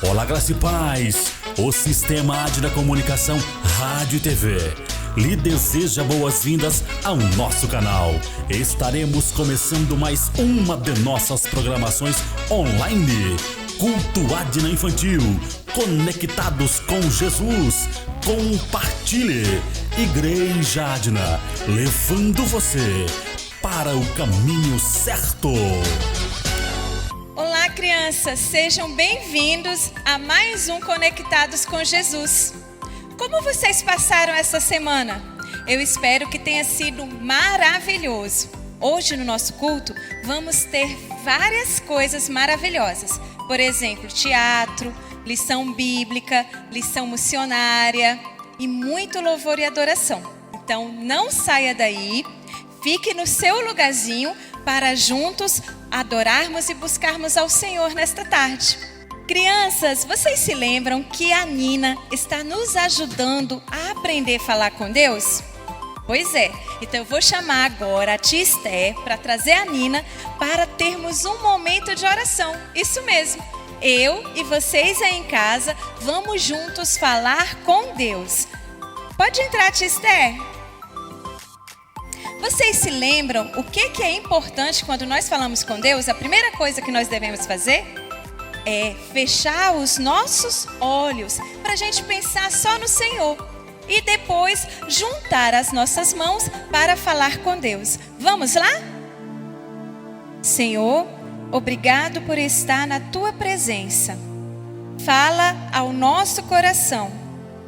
Olá, graça e paz. O Sistema AD da Comunicação, Rádio e TV lhe deseja boas-vindas ao nosso canal. Estaremos começando mais uma de nossas programações online. Culto Adna Infantil, conectados com Jesus. Compartilhe. Igreja Adna, levando você para o caminho certo. Olá, crianças, sejam bem-vindos a mais um Conectados com Jesus. Como vocês passaram essa semana? Eu espero que tenha sido maravilhoso. Hoje no nosso culto vamos ter várias coisas maravilhosas. Por exemplo, teatro, lição bíblica, lição missionária e muito louvor e adoração. Então não saia daí, fique no seu lugarzinho para juntos adorarmos e buscarmos ao Senhor nesta tarde. Crianças, vocês se lembram que a Nina está nos ajudando a aprender a falar com Deus? Pois é, então eu vou chamar agora a tia Esther para trazer a Nina para termos um momento de oração. Isso mesmo, eu e vocês aí em casa vamos juntos falar com Deus. Pode entrar, tia Esther. Vocês se lembram o que é importante quando nós falamos com Deus? A primeira coisa que nós devemos fazer é fechar os nossos olhos para a gente pensar só no Senhor e depois juntar as nossas mãos para falar com Deus. Vamos lá? Senhor, obrigado por estar na Tua presença. Fala ao nosso coração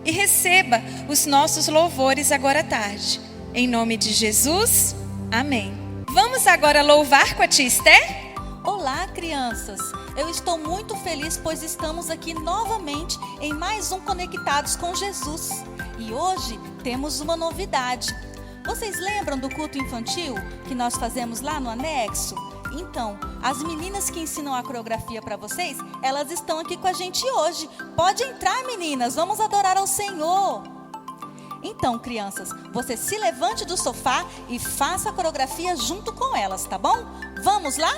e receba os nossos louvores agora à tarde. Em nome de Jesus, amém. Vamos agora louvar com a tia Esther? Olá, crianças! Eu estou muito feliz, pois estamos aqui novamente em mais um Conectados com Jesus. E hoje temos uma novidade. Vocês lembram do culto infantil que nós fazemos lá no anexo? Então, as meninas que ensinam a coreografia para vocês, elas estão aqui com a gente hoje. Pode entrar, meninas, vamos adorar ao Senhor. Então, crianças, você se levante do sofá e faça a coreografia junto com elas, tá bom? Vamos lá?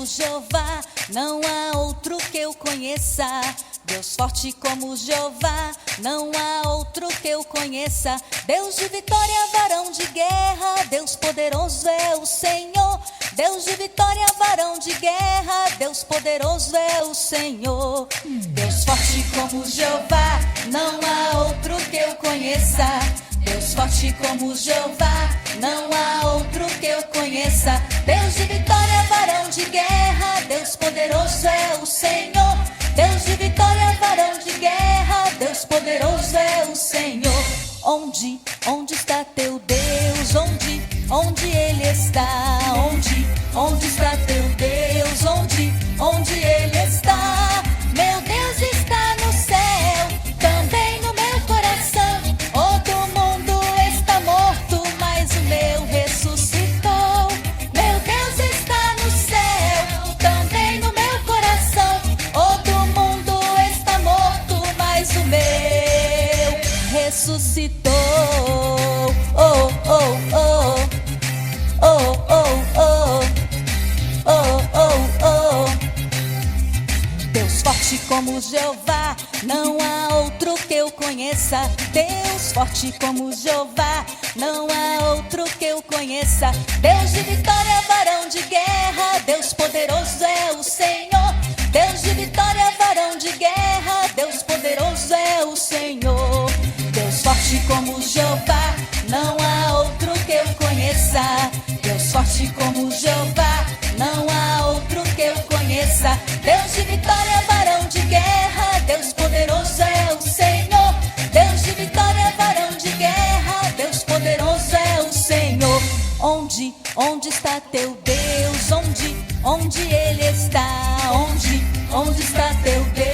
Jeová, não há outro que eu conheça. Deus forte como Jeová, não há outro que eu conheça. Deus de vitória, varão de guerra, Deus poderoso é o Senhor. Deus de vitória, varão de guerra, Deus poderoso é o Senhor. Deus forte como Jeová, não há outro que eu conheça. Deus forte como Jeová, não há outro que eu conheça. Deus de vitória, varão de guerra, Deus poderoso é o Senhor. Deus de vitória, varão de guerra, Deus poderoso é o Senhor. Onde está teu Deus? Onde Ele está? Onde está teu Deus? Onde Ele está? Meu Deus está no céu, também no meu coração. Todo mundo está morto, mas o meu ressuscitou. Meu Deus está no céu, também no meu coração. Todo mundo está morto, mas o meu ressuscitou. Oh, oh, oh. Oh, oh, oh. Oh, oh, oh. Deus forte como Jeová, não há outro que eu conheça. Deus forte como Jeová, não há outro que eu conheça. Deus de vitória, varão de guerra, Deus poderoso é o Senhor. Deus de vitória, varão de guerra, Deus poderoso é o Senhor. Deus forte como Jeová, não há outro que eu conheça. Deus forte como Jeová, não há outro que eu conheça. Deus de vitória, varão de guerra, Deus poderoso é o Senhor. Deus de vitória, varão de guerra, Deus poderoso é o Senhor. Onde está teu Deus? Onde Ele está? Onde está teu Deus?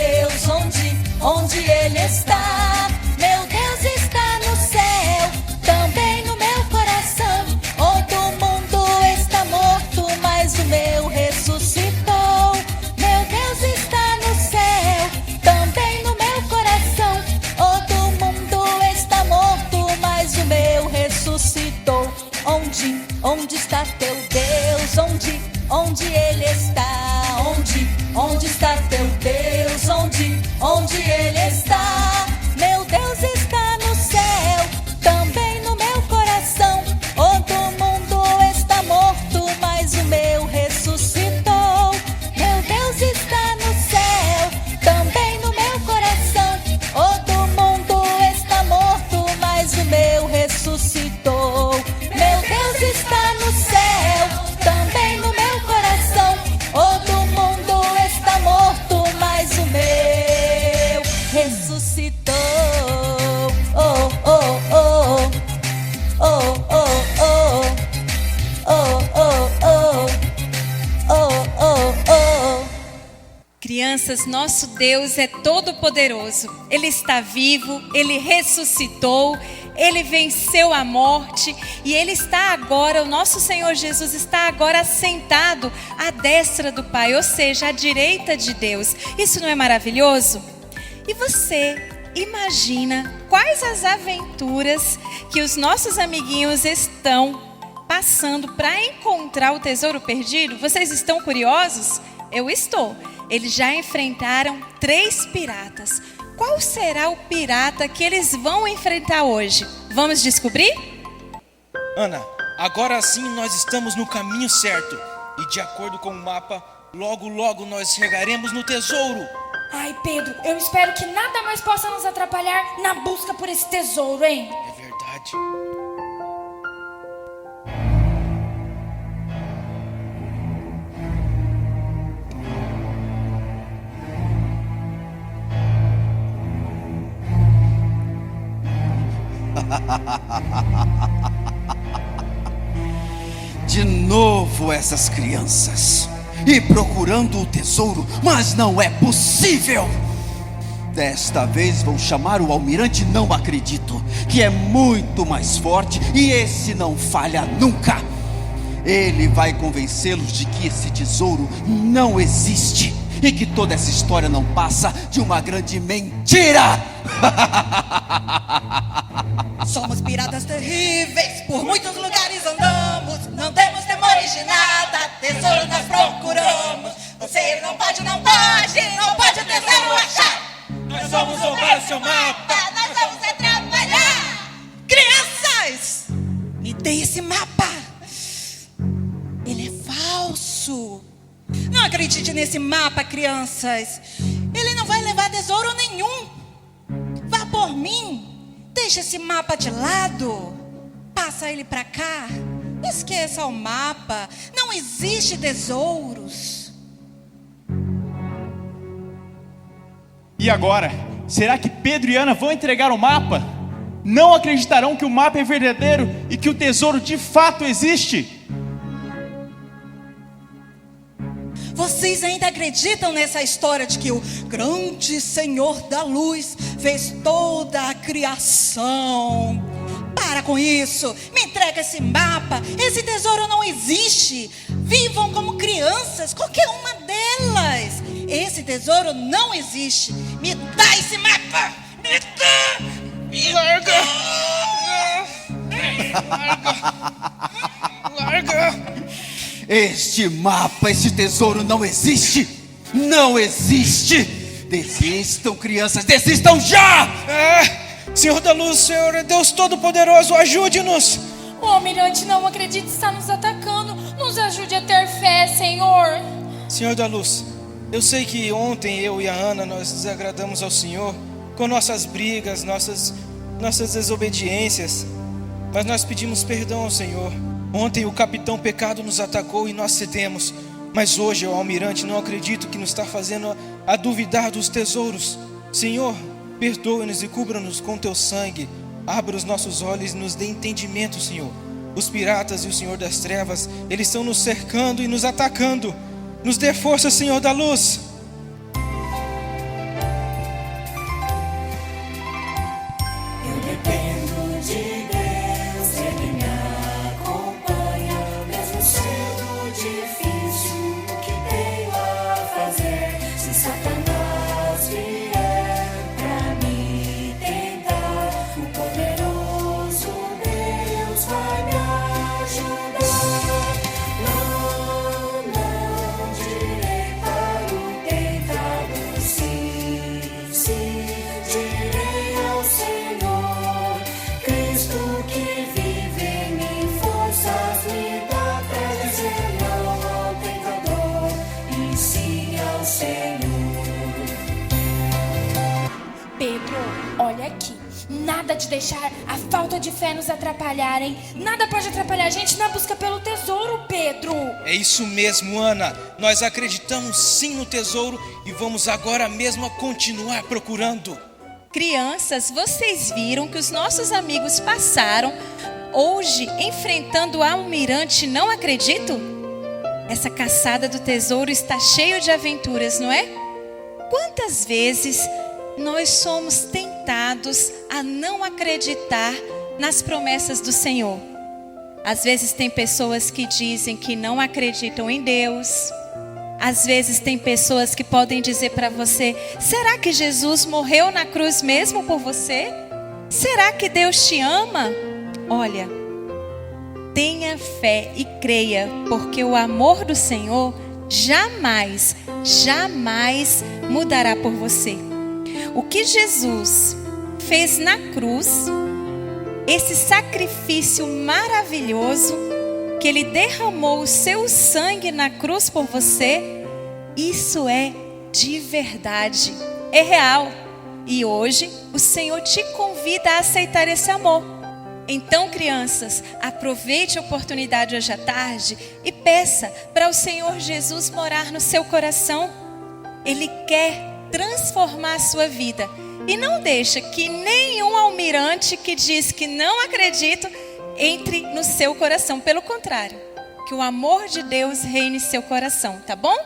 Onde está teu Deus? Onde Ele está? Meu Deus está no céu, também no meu coração. Todo mundo está morto, mas o meu ressuscitou. Meu Deus está no céu, também no meu coração. Todo mundo está morto, mas o meu ressuscitou. Meu Deus está no céu, também no meu coração. Todo mundo está morto, mas o meu ressuscitou. Oh, oh, oh. Oh, oh, oh. Oh, oh, oh. Oh, oh, oh. Crianças, nosso Deus é todo-poderoso. Ele está vivo, Ele ressuscitou, Ele venceu a morte e Ele está agora, o nosso Senhor Jesus está agora sentado à destra do Pai, ou seja, à direita de Deus. Isso não é maravilhoso? E você imagina quais as aventuras que os nossos amiguinhos estão passando para encontrar o tesouro perdido? Vocês estão curiosos? Eu estou. Eles já enfrentaram 3 piratas. Qual será o pirata que eles vão enfrentar hoje? Vamos descobrir? Ana, agora sim nós estamos no caminho certo. E de acordo com o mapa, logo logo nós chegaremos no tesouro. Ai, Pedro, eu espero que nada mais possa nos atrapalhar na busca por esse tesouro, hein? É verdade. De novo essas crianças e procurando o tesouro, mas não é possível. Desta vez vou chamar o almirante Não Acredito, que é muito mais forte e esse não falha nunca. Ele vai convencê-los de que esse tesouro não existe e que toda essa história não passa de uma grande mentira. Somos piratas terríveis, por muitos lugares andamos. Não temos temores de nada, tesouro nós procuramos. Você não pode o tesouro achar. Nós vamos roubar o seu mapa. Nós vamos atrapalhar. Crianças, me dê esse mapa. Ele é falso. Não acredite nesse mapa, crianças. Ele não vai levar tesouro nenhum. Vá por mim. Deixa esse mapa de lado. Passa ele pra cá. Esqueça o mapa. Não existe tesouros. E agora? Será que Pedro e Ana vão entregar o mapa? Não acreditarão que o mapa é verdadeiro e que o tesouro de fato existe? Vocês ainda acreditam nessa história de que o grande Senhor da Luz fez toda a criação? Para com isso, me entrega esse mapa. Esse tesouro não existe. Vivam como crianças, qualquer uma delas. Esse tesouro não existe. Me dá esse mapa. Me dá. Me larga. Larga. Este mapa, este tesouro não existe. Não existe. Desistam, crianças, desistam já. Senhor da Luz, Senhor é Deus Todo-Poderoso, ajude-nos. O almirante Não Acredito está nos atacando. Nos ajude a ter fé, Senhor. Senhor da Luz, eu sei que ontem eu e a Ana nós desagradamos ao Senhor com nossas brigas, nossas desobediências, mas nós pedimos perdão ao Senhor. Ontem o capitão Pecado nos atacou e nós cedemos, mas hoje o almirante Não Acredito que nos está fazendo a duvidar dos tesouros. Senhor, perdoe-nos e cubra-nos com teu sangue. Abra os nossos olhos e nos dê entendimento, Senhor. Os piratas e o Senhor das Trevas, eles estão nos cercando e nos atacando. Nos dê força, Senhor da Luz. Eu dependo de Deus, Ele me acompanha, mesmo sendo difícil o que tenho a fazer. Se Satanás vier pra me tentar, o poderoso Deus vai me ajudar. Não direi para o Pedro, olha aqui. Nada de deixar a falta de fé nos atrapalharem. Nada pode atrapalhar a gente na busca pelo tesouro, Pedro. É isso mesmo, Ana. Nós acreditamos sim no tesouro e vamos agora mesmo continuar procurando. Crianças, vocês viram que os nossos amigos passaram hoje enfrentando o almirante Não Acredito? Essa caçada do tesouro está cheia de aventuras, não é? Quantas vezes nós somos tentados a não acreditar nas promessas do Senhor? Às vezes tem pessoas que dizem que não acreditam em Deus. Às vezes tem pessoas que podem dizer para você: será que Jesus morreu na cruz mesmo por você? Será que Deus te ama? Olha, tenha fé e creia, porque o amor do Senhor jamais, jamais mudará por você. O que Jesus fez na cruz, esse sacrifício maravilhoso, que Ele derramou o seu sangue na cruz por você, isso é de verdade, é real. E hoje o Senhor te convida a aceitar esse amor. Então, crianças, aproveite a oportunidade hoje à tarde e peça para o Senhor Jesus morar no seu coração. Ele quer transformar a sua vida. E não deixa que nenhum almirante que diz que não acredita entre no seu coração. Pelo contrário, que o amor de Deus reine em seu coração, tá bom?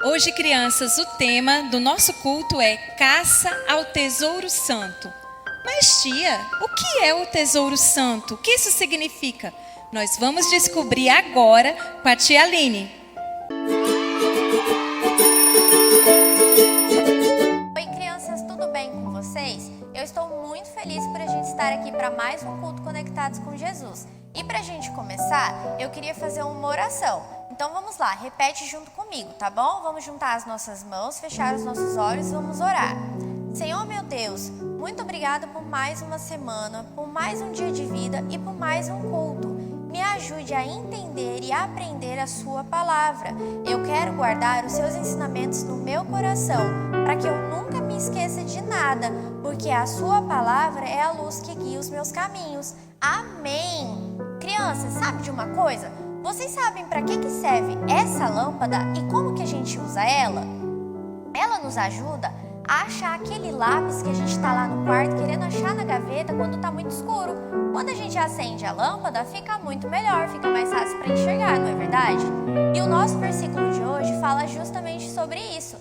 Hoje, crianças, o tema do nosso culto é Caça ao Tesouro Santo. Mas tia, o que é o Tesouro Santo? O que isso significa? Nós vamos descobrir agora com a tia Aline. Oi, crianças, tudo bem com vocês? Eu estou muito feliz por a gente estar aqui para mais um culto Conectados com Jesus. E para a gente começar, eu queria fazer uma oração. Então vamos lá, repete junto comigo, tá bom? Vamos juntar as nossas mãos, fechar os nossos olhos e vamos orar. Senhor meu Deus, muito obrigada por mais uma semana, por mais um dia de vida e por mais um culto. Me ajude a entender e aprender a sua palavra. Eu quero guardar os seus ensinamentos no meu coração, para que eu nunca me esqueça de nada, porque a sua palavra é a luz que guia os meus caminhos. Amém! Crianças, sabe de uma coisa? Vocês sabem para que serve essa lâmpada e como que a gente usa ela? Ela nos ajuda a achar aquele lápis que a gente está lá no quarto querendo achar na gaveta quando está muito escuro. Quando a gente acende a lâmpada, fica muito melhor, fica mais fácil para enxergar, não é verdade? E o nosso versículo de hoje fala justamente sobre isso,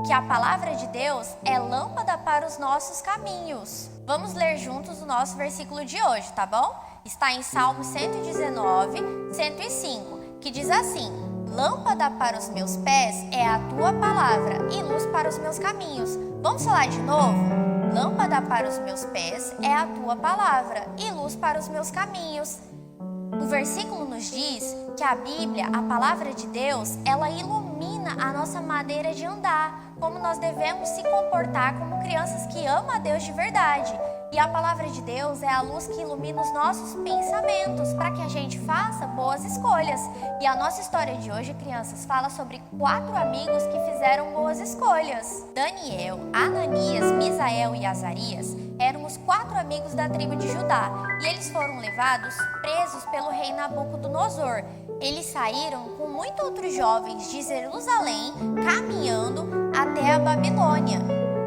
que a palavra de Deus é lâmpada para os nossos caminhos. Vamos ler juntos o nosso versículo de hoje, tá bom? Está em Salmo 119, 105, que diz assim: lâmpada para os meus pés é a tua palavra e luz para os meus caminhos. Vamos falar de novo? Lâmpada para os meus pés é a tua palavra e luz para os meus caminhos. O versículo nos diz que a Bíblia, a palavra de Deus, ela ilumina a nossa maneira de andar, como nós devemos se comportar como crianças que amam a Deus de verdade. E a palavra de Deus é a luz que ilumina os nossos pensamentos, para que a gente faça boas escolhas. E a nossa história de hoje, crianças, fala sobre 4 amigos que fizeram boas escolhas. Daniel, Ananias, Misael e Azarias eram os 4 amigos da tribo de Judá. E eles foram levados presos pelo rei Nabucodonosor. Eles saíram com muitos outros jovens de Jerusalém, caminhando até a Babilônia.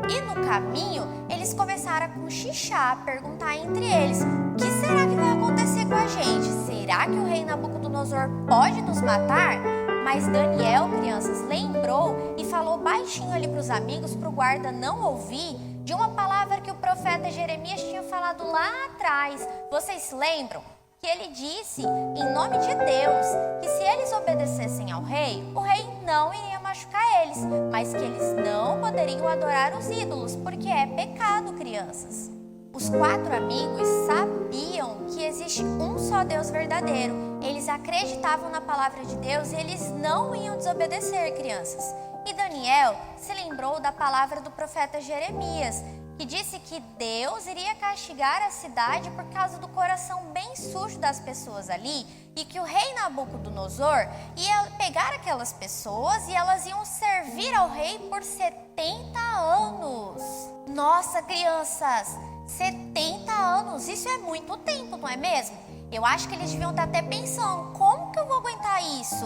E no caminho, eles começaram a cochichar, a perguntar entre eles: o que será que vai acontecer com a gente? Será que o rei Nabucodonosor pode nos matar? Mas Daniel, crianças, lembrou e falou baixinho ali para os amigos, para o guarda não ouvir, de uma palavra que o profeta Jeremias tinha falado lá atrás. Vocês lembram? Que ele disse, em nome de Deus, que se eles obedecessem ao rei, o rei não iria machucar eles, mas que eles não poderiam adorar os ídolos, porque é pecado, crianças. Os 4 amigos sabiam que existe um só Deus verdadeiro. Eles acreditavam na palavra de Deus e eles não iam desobedecer, crianças. E Daniel se lembrou da palavra do profeta Jeremias, que disse que Deus iria castigar a cidade por causa do coração bem sujo das pessoas ali e que o rei Nabucodonosor ia pegar aquelas pessoas e elas iam servir ao rei por 70 anos. Nossa, crianças, 70 anos, isso é muito tempo, não é mesmo? Eu acho que eles deviam estar até pensando, como que eu vou aguentar isso?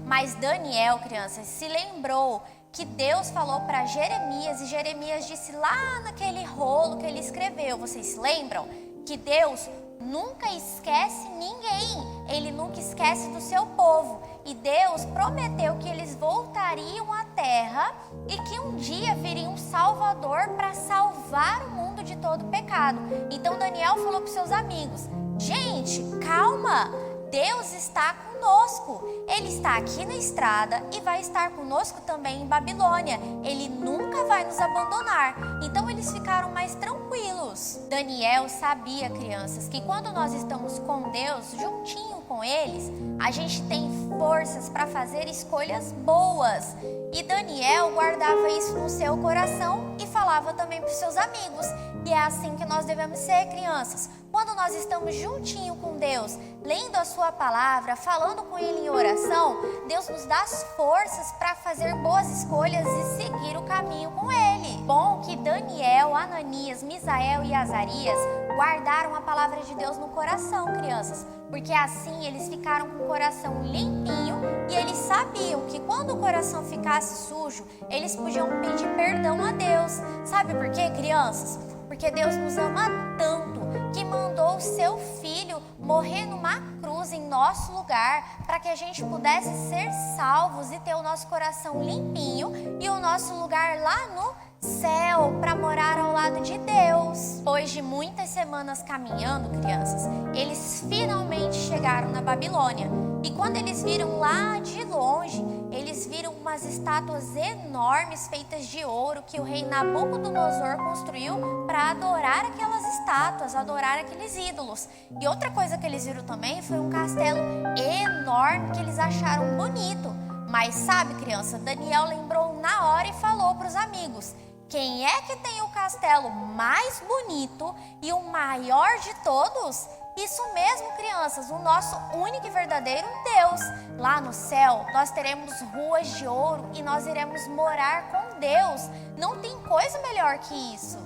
Mas Daniel, crianças, se lembrou que Deus falou para Jeremias e Jeremias disse lá naquele rolo que ele escreveu, vocês se lembram? Que Deus nunca esquece ninguém, Ele nunca esquece do seu povo. E Deus prometeu que eles voltariam à terra e que um dia viria um Salvador para salvar o mundo de todo pecado. Então Daniel falou para os seus amigos, gente, calma, Deus está conosco, Ele está aqui na estrada e vai estar conosco também em Babilônia, Ele nunca vai nos abandonar. Então eles ficaram mais tranquilos. Daniel sabia, crianças, que quando nós estamos com Deus, juntinho com eles, a gente tem forças para fazer escolhas boas. E Daniel guardava isso no seu coração e falava também para os seus amigos. E é assim que nós devemos ser, crianças. Quando nós estamos juntinho com Deus, lendo a sua palavra, falando com Ele em oração, Deus nos dá as forças para fazer boas escolhas e seguir o caminho com Ele. Bom que Daniel, Ananias, Misael e Azarias guardaram a palavra de Deus no coração, crianças, porque assim eles ficaram com o coração limpinho e eles sabiam que quando o coração ficasse sujo, eles podiam pedir perdão a Deus. Sabe por quê, crianças? Porque Deus nos ama tanto que mandou o seu Filho morrer numa cruz em nosso lugar para que a gente pudesse ser salvos e ter o nosso coração limpinho e o nosso lugar lá no céu para morar ao lado de Deus. Depois de muitas semanas caminhando, crianças, eles finalmente chegaram na Babilônia. E quando eles viram lá de longe, eles viram umas estátuas enormes feitas de ouro que o rei Nabucodonosor construiu para adorar aquelas estátuas, adorar aqueles ídolos. E outra coisa que eles viram também foi um castelo enorme que eles acharam bonito. Mas sabe, criança, Daniel lembrou na hora e falou para os amigos: quem é que tem o castelo mais bonito e o maior de todos? Isso mesmo, crianças, o nosso único e verdadeiro Deus. Lá no céu, nós teremos ruas de ouro e nós iremos morar com Deus. Não tem coisa melhor que isso.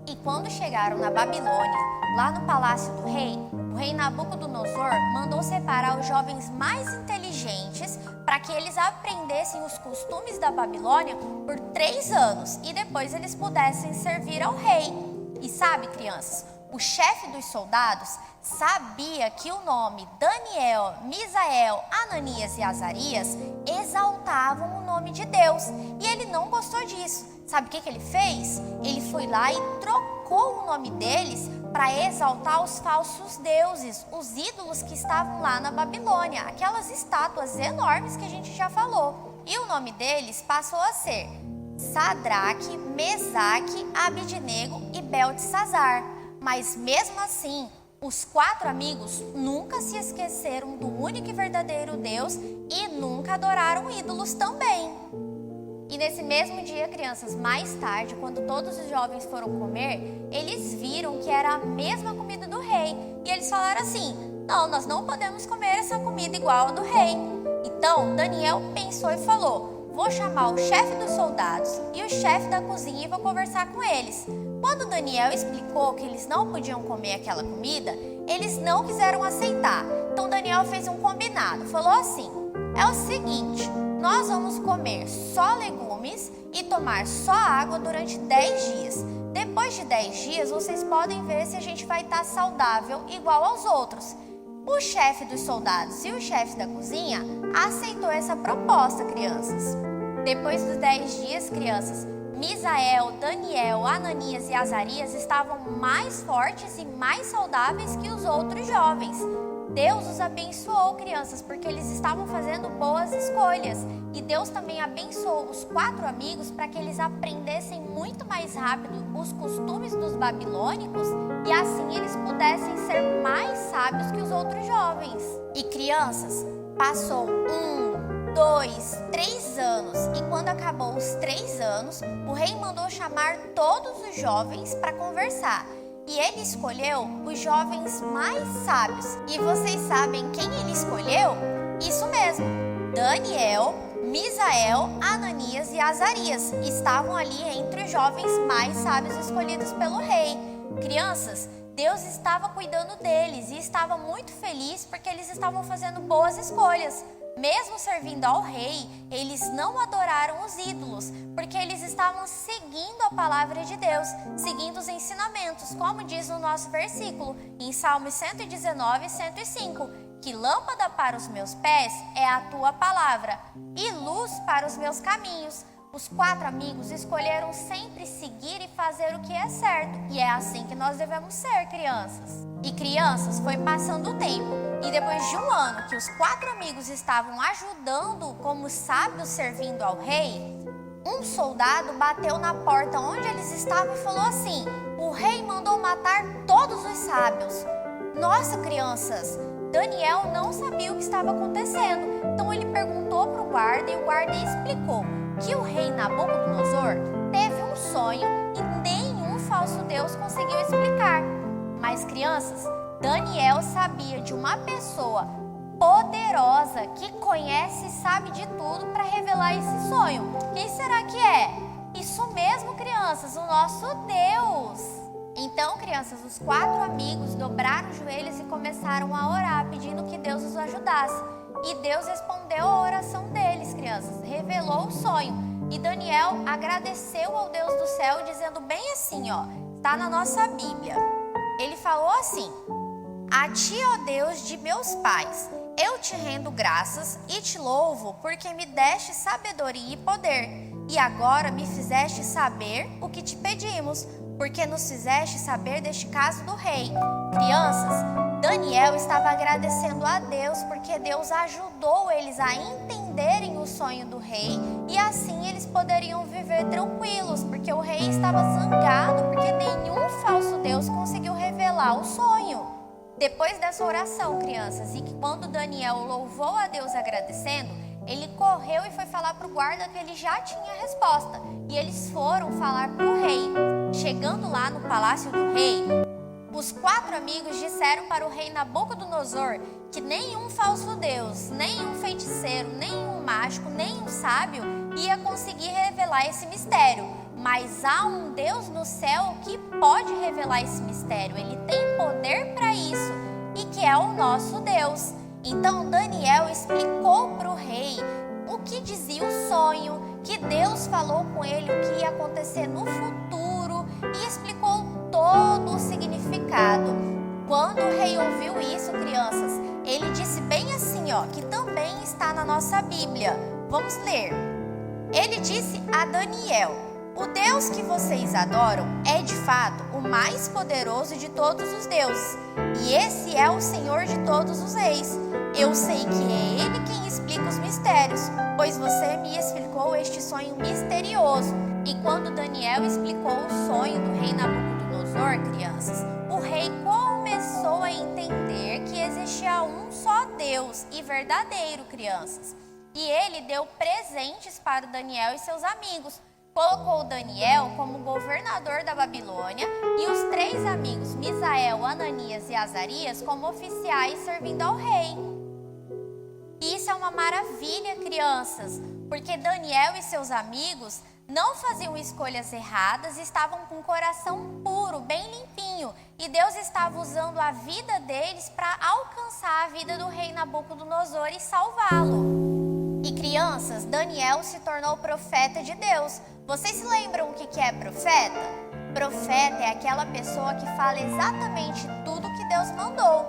E quando chegaram na Babilônia, lá no palácio do rei, o rei Nabucodonosor mandou separar os jovens mais inteligentes para que eles aprendessem os costumes da Babilônia por 3 anos e depois eles pudessem servir ao rei. E sabe, crianças, o chefe dos soldados sabia que o nome Daniel, Misael, Ananias e Azarias exaltavam o nome de Deus. E ele não gostou disso. Sabe o que ele fez? Ele foi lá e trocou o nome deles para exaltar os falsos deuses, os ídolos que estavam lá na Babilônia, aquelas estátuas enormes que a gente já falou. E o nome deles passou a ser Sadraque, Mesaque, Abidnego e Beltesazar. Mas mesmo assim, os 4 amigos nunca se esqueceram do único e verdadeiro Deus e nunca adoraram ídolos também. E nesse mesmo dia, crianças, mais tarde, quando todos os jovens foram comer, eles viram que era a mesma comida do rei. E eles falaram assim: não, nós não podemos comer essa comida igual a do rei. Então, Daniel pensou e falou: vou chamar o chefe dos soldados e o chefe da cozinha e vou conversar com eles. Quando Daniel explicou que eles não podiam comer aquela comida, eles não quiseram aceitar. Então Daniel fez um combinado, falou assim: é o seguinte, nós vamos comer só legumes e tomar só água durante 10 dias. Depois de 10 dias, vocês podem ver se a gente vai estar saudável igual aos outros. O chefe dos soldados e o chefe da cozinha aceitou essa proposta, crianças. Depois dos 10 dias, crianças, Misael, Daniel, Ananias e Azarias estavam mais fortes e mais saudáveis que os outros jovens. Deus os abençoou, crianças, porque eles estavam fazendo boas escolhas. E Deus também abençoou os 4 amigos para que eles aprendessem muito mais rápido os costumes dos babilônicos e assim eles pudessem ser mais sábios que os outros jovens. E crianças, passou 1, 2, 3 anos. E quando acabou os 3 anos, o rei mandou chamar todos os jovens para conversar. E ele escolheu os jovens mais sábios. E vocês sabem quem ele escolheu? Isso mesmo, Daniel, Misael, Ananias e Azarias estavam ali entre os jovens mais sábios escolhidos pelo rei. Crianças, Deus estava cuidando deles e estava muito feliz porque eles estavam fazendo boas escolhas. Mesmo servindo ao rei, eles não adoraram os ídolos, porque eles estavam seguindo a palavra de Deus, seguindo os ensinamentos, como diz no nosso versículo, em Salmos 119 e 105, que lâmpada para os meus pés é a tua palavra e luz para os meus caminhos. Os 4 amigos escolheram sempre seguir e fazer o que é certo. E é assim que nós devemos ser, crianças. E crianças, foi passando o tempo. E depois de um ano que os 4 amigos estavam ajudando como sábios servindo ao rei, um soldado bateu na porta onde eles estavam e falou assim: o rei mandou matar todos os sábios. Nossa, crianças, Daniel não sabia o que estava acontecendo. Então ele perguntou para o guarda e o guarda explicou que o rei Nabucodonosor teve um sonho e nenhum falso Deus conseguiu explicar. Mas, crianças, Daniel sabia de uma pessoa poderosa que conhece e sabe de tudo para revelar esse sonho. Quem será que é? Isso mesmo, crianças, o nosso Deus. Então, crianças, os 4 amigos dobraram os joelhos e começaram a orar, pedindo que Deus os ajudasse. E Deus respondeu a oração deles, crianças, revelou o sonho. E Daniel agradeceu ao Deus do céu, dizendo bem assim, ó, está na nossa Bíblia. Ele falou assim: a ti, ó Deus de meus pais, eu te rendo graças e te louvo, porque me deste sabedoria e poder. E agora me fizeste saber o que te pedimos, porque nos fizeste saber deste caso do rei. Crianças, Daniel estava agradecendo a Deus porque Deus ajudou eles a entenderem o sonho do rei e assim eles poderiam viver tranquilos, porque o rei estava zangado porque nenhum falso Deus conseguiu revelar o sonho. Depois dessa oração, crianças, e que quando Daniel louvou a Deus agradecendo, ele correu e foi falar para o guarda que ele já tinha a resposta. E eles foram falar para o rei. Chegando lá no palácio do rei, os 4 amigos disseram para o rei Nabucodonosor que nenhum falso deus, nenhum feiticeiro, nenhum mágico, nenhum sábio ia conseguir revelar esse mistério. Mas há um Deus no céu que pode revelar esse mistério. Ele tem poder para isso e que é o nosso Deus. Então Daniel explicou para o rei o que dizia o sonho, que Deus falou com ele o que ia acontecer no futuro e explicou todo o significado. Quando o rei ouviu isso, crianças, ele disse bem assim, ó, que também está na nossa Bíblia. Vamos ler. Ele disse a Daniel: o Deus que vocês adoram é de fato o mais poderoso de todos os deuses, e esse é o Senhor de todos os reis. Eu sei que é Ele quem explica os mistérios, pois você me explicou este sonho misterioso. E quando Daniel explicou o sonho do rei Nabucodonosor, crianças, o rei começou a entender que existia um só Deus e verdadeiro, crianças. E ele deu presentes para Daniel e seus amigos. Colocou Daniel como governador da Babilônia e os 3 amigos, Misael, Ananias e Azarias, como oficiais servindo ao rei. Isso é uma maravilha, crianças, porque Daniel e seus amigos não faziam escolhas erradas e estavam com o coração puro, bem limpinho. E Deus estava usando a vida deles para alcançar a vida do rei Nabucodonosor e salvá-lo. E crianças, Daniel se tornou profeta de Deus. Vocês se lembram o que é profeta? Profeta é aquela pessoa que fala exatamente tudo que Deus mandou.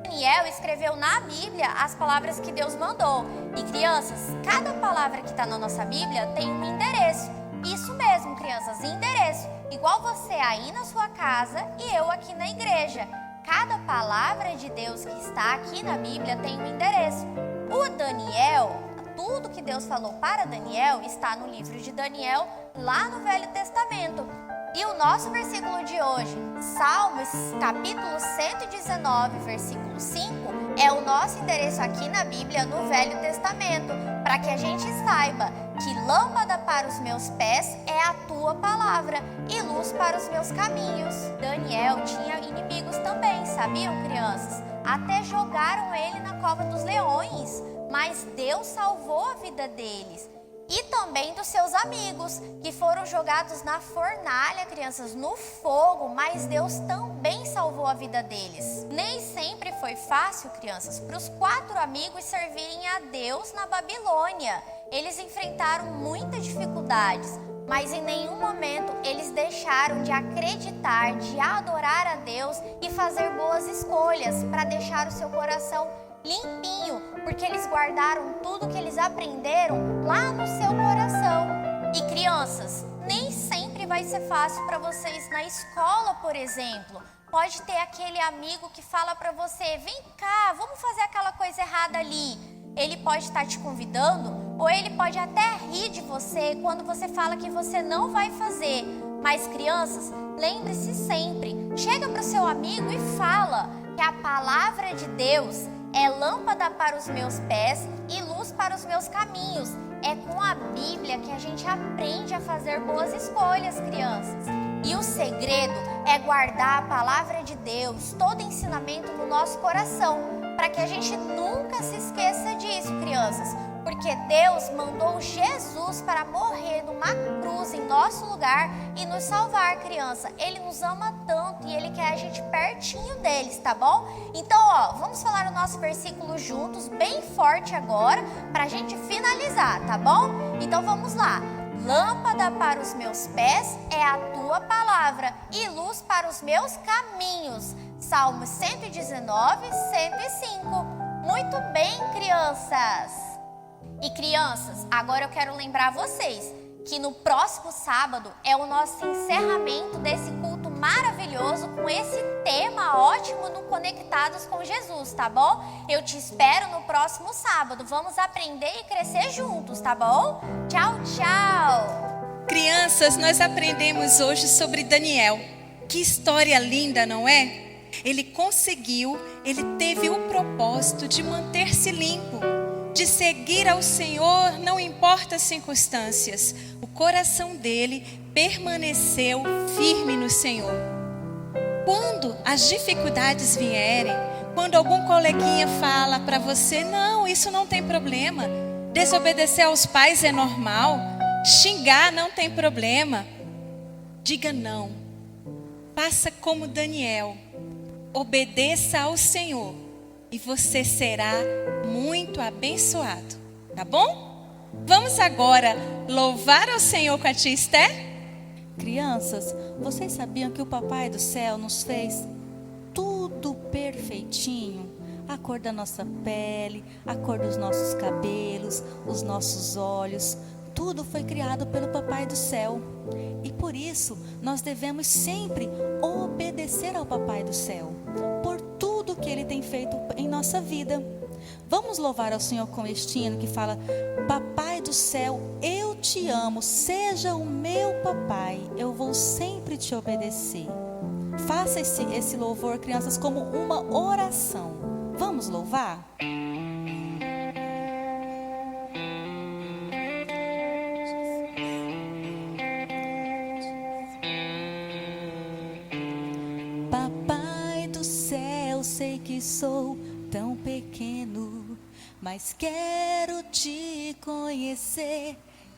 Daniel escreveu na Bíblia as palavras que Deus mandou. E crianças, cada palavra que está na nossa Bíblia tem um endereço. Isso mesmo, crianças, endereço. Igual você aí na sua casa e eu aqui na igreja. Cada palavra de Deus que está aqui na Bíblia tem um endereço. O Daniel, tudo que Deus falou para Daniel está no livro de Daniel, lá no Velho Testamento. E o nosso versículo de hoje, Salmos capítulo 119, versículo 5, é o nosso endereço aqui na Bíblia, no Velho Testamento, para que a gente saiba que lâmpada para os meus pés é a tua palavra e luz para os meus caminhos. Daniel tinha inimigos também, sabiam, crianças? Até jogaram ele na cova dos leões, mas Deus salvou a vida deles. E também dos seus amigos, que foram jogados na fornalha, crianças, no fogo, mas Deus também salvou a vida deles. Nem sempre foi fácil, crianças, para os 4 amigos servirem a Deus na Babilônia. Eles enfrentaram muitas dificuldades, mas em nenhum momento eles deixaram de acreditar, de adorar a Deus e fazer boas escolhas para deixar o seu coração limpinho, porque eles guardaram tudo que eles aprenderam lá no seu coração. E crianças, nem sempre vai ser fácil para vocês na escola, por exemplo. Pode ter aquele amigo que fala para você: vem cá, vamos fazer aquela coisa errada ali. Ele pode estar te convidando, ou ele pode até rir de você quando você fala que você não vai fazer. Mas crianças, lembre-se sempre, chega para o seu amigo e fala que a palavra de Deus é lâmpada para os meus pés e luz para os meus caminhos. É com a Bíblia que a gente aprende a fazer boas escolhas, crianças. E o segredo é guardar a palavra de Deus, todo ensinamento no nosso coração, para que a gente nunca se esqueça disso, crianças. Porque Deus mandou Jesus para morrer numa cruz em nosso lugar e nos salvar, criança. Ele nos ama tanto e Ele quer a gente pertinho deles, tá bom? Então, vamos falar o nosso versículo juntos, bem forte agora, para a gente finalizar, tá bom? Então, vamos lá. Lâmpada para os meus pés é a tua palavra e luz para os meus caminhos. Salmos 119, 105. Muito bem, crianças! E crianças, agora eu quero lembrar vocês que no próximo sábado é o nosso encerramento desse culto maravilhoso com esse tema ótimo no Conectados com Jesus, tá bom? Eu te espero no próximo sábado. Vamos aprender e crescer juntos, tá bom? Tchau, tchau! Crianças, nós aprendemos hoje sobre Daniel. Que história linda, não é? Ele teve o propósito de manter-se limpo, de seguir ao Senhor, não importa as circunstâncias. O coração dele permaneceu firme no Senhor. Quando as dificuldades vierem, quando algum coleguinha fala para você: não, isso não tem problema, desobedecer aos pais é normal, xingar não tem problema, diga não. Faça como Daniel, obedeça ao Senhor e você será muito abençoado, tá bom? Vamos agora louvar ao Senhor com a tia Esther? Crianças, vocês sabiam que o Papai do Céu nos fez tudo perfeitinho? A cor da nossa pele, a cor dos nossos cabelos, os nossos olhos, tudo foi criado pelo Papai do Céu. E por isso, nós devemos sempre obedecer ao Papai do Céu, por tudo que Ele tem feito em nossa vida. Vamos louvar ao Senhor com este hino que fala: Papai do Céu, eu te amo, seja o meu papai, eu vou sempre te obedecer. Faça esse louvor, crianças, como uma oração. Vamos louvar? Papai do céu, sei que sou tão pequeno, mas quero te conhecer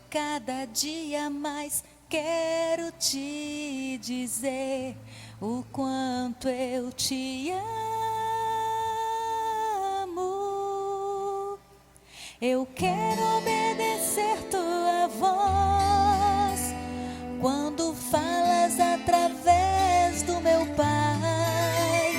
cada dia mais. Quero te dizer o quanto eu te amo. Eu quero obedecer tua voz quando falas através do meu Pai,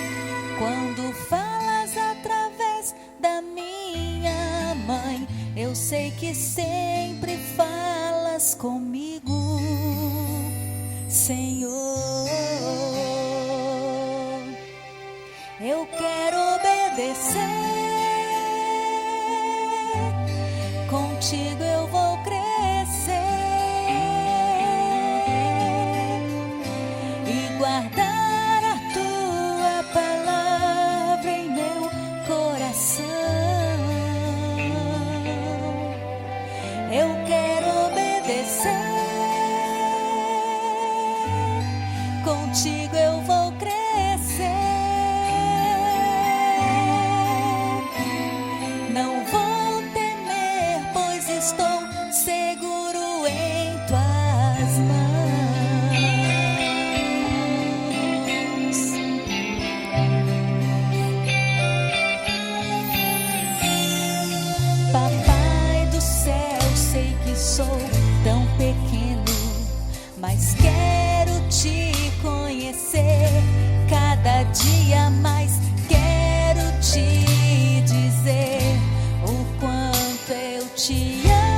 quando falas através da minha mãe. Eu sei que sempre falas comigo, Senhor. Eu quero obedecer, contigo eu vou crescer. contigo eu vou crescer. Não vou temer, pois estou seguro em tuas mãos. Papai do céu, sei que sou tão pequeno, mas quero te conhecer cada dia mais. Quero te dizer o quanto eu te amo.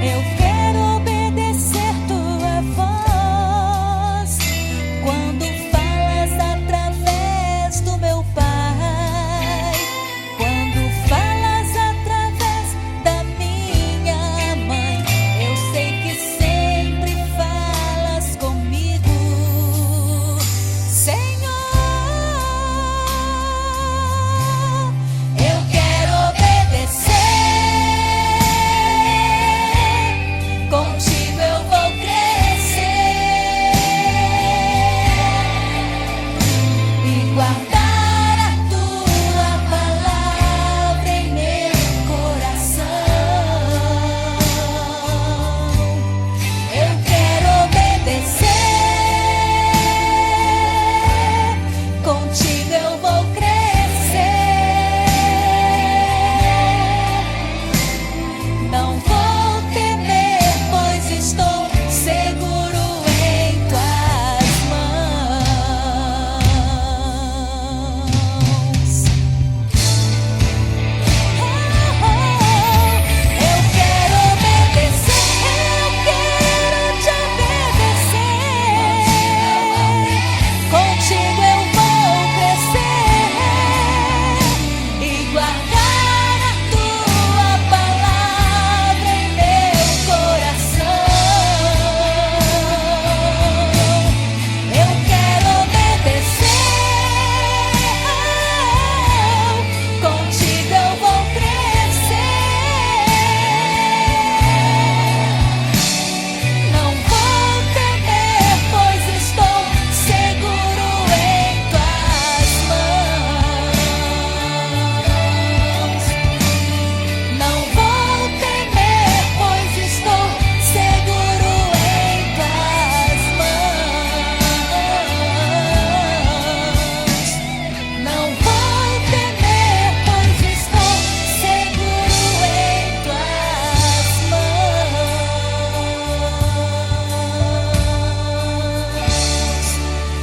Eu quero obedecer tua voz quando falas através do meu Pai, quando falas através da minha mãe. Eu sei que sempre falas comigo, Senhor. Eu quero obedecer, contigo eu vou crescer e guardar a tua palavra em meu coração. Eu quero obedecer, contigo eu vou crescer. Não vou temer, pois estou seguro em tuas mãos. Eu quero obedecer, eu quero te obedecer. Contigo eu vou crescer e guardar a tua palavra em meu coração. Eu quero obedecer, contigo eu vou crescer. Não vou temer, pois estou seguro em tuas mãos. Não vou temer, pois estou seguro em tuas mãos. Não vou temer, pois estou seguro em tuas mãos.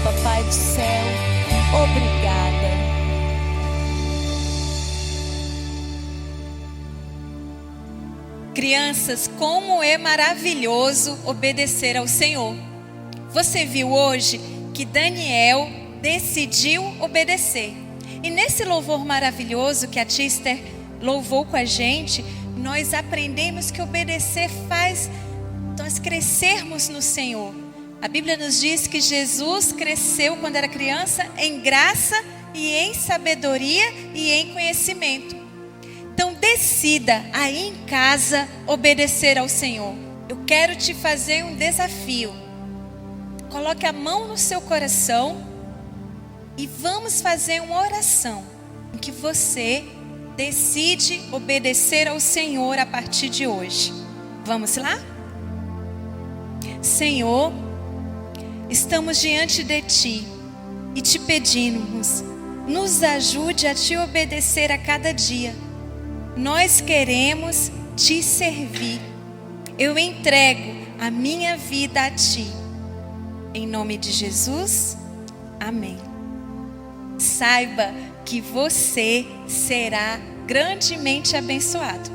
Papai do céu, obrigada. Crianças, como é maravilhoso obedecer ao Senhor. Você viu hoje que Daniel decidiu obedecer. E nesse louvor maravilhoso que a tia Esther louvou com a gente, nós aprendemos que obedecer faz nós crescermos no Senhor. A Bíblia nos diz que Jesus cresceu quando era criança em graça e em sabedoria e em conhecimento. Então decida aí em casa obedecer ao Senhor. Eu quero te fazer um desafio. Coloque a mão no seu coração e vamos fazer uma oração em que você decide obedecer ao Senhor a partir de hoje. Vamos lá? Senhor, estamos diante de Ti e te pedimos, nos ajude a Te obedecer a cada dia. Nós queremos Te servir. Eu entrego a minha vida a Ti. Em nome de Jesus, amém. Saiba que você será grandemente abençoado.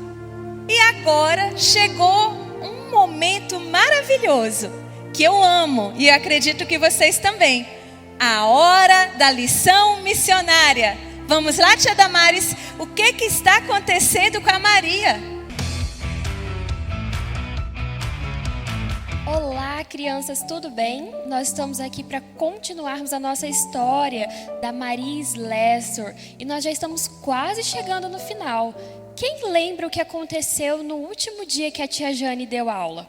E agora chegou um momento maravilhoso que eu amo e acredito que vocês também. A hora da lição missionária. Vamos lá, tia Damares, o que está acontecendo com a Maria? Olá, crianças, tudo bem? Nós estamos aqui para continuarmos a nossa história da Maria Slessor e nós já estamos quase chegando no final. Quem lembra o que aconteceu no último dia que a tia Jane deu aula?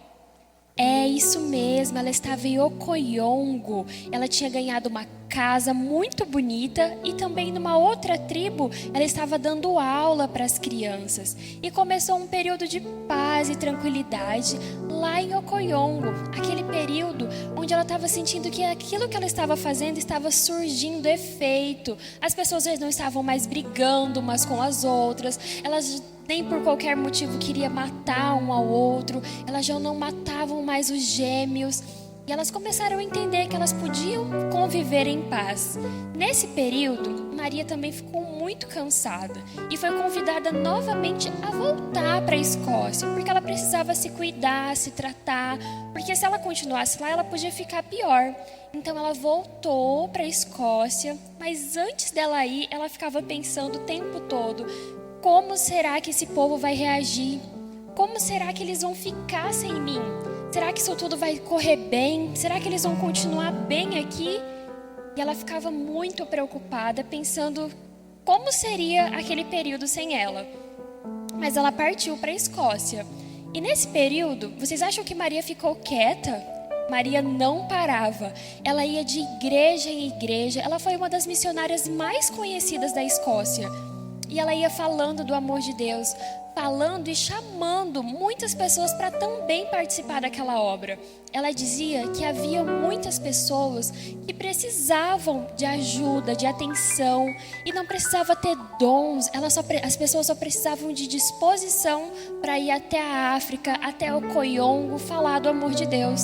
É isso mesmo, ela estava em Ocoiongo. Ela tinha ganhado uma casa muito bonita e também numa outra tribo ela estava dando aula para as crianças. E começou um período de paz e tranquilidade lá em Ocoiongo. Aquele período onde ela estava sentindo que aquilo que ela estava fazendo estava surgindo efeito. As pessoas já não estavam mais brigando umas com as outras. Elas nem por qualquer motivo queriam matar um ao outro. Elas já não matavam mais os gêmeos. E elas começaram a entender que elas podiam conviver em paz. Nesse período, Maria também ficou muito cansada e foi convidada novamente a voltar para a Escócia, porque ela precisava se cuidar, se tratar, porque se ela continuasse lá, ela podia ficar pior. Então ela voltou para a Escócia, mas antes dela ir, ela ficava pensando o tempo todo: como será que esse povo vai reagir? Como será que eles vão ficar sem mim? Será que isso tudo vai correr bem? Será que eles vão continuar bem aqui? E ela ficava muito preocupada, pensando como seria aquele período sem ela. Mas ela partiu para a Escócia. E nesse período, vocês acham que Maria ficou quieta? Maria não parava. Ela ia de igreja em igreja. Ela foi uma das missionárias mais conhecidas da Escócia. E ela ia falando do amor de Deus, falando e chamando muitas pessoas para também participar daquela obra. Ela dizia que havia muitas pessoas que precisavam de ajuda, de atenção, e não precisava ter dons. As pessoas só precisavam de disposição para ir até a África, até o Ocoiongo, falar do amor de Deus.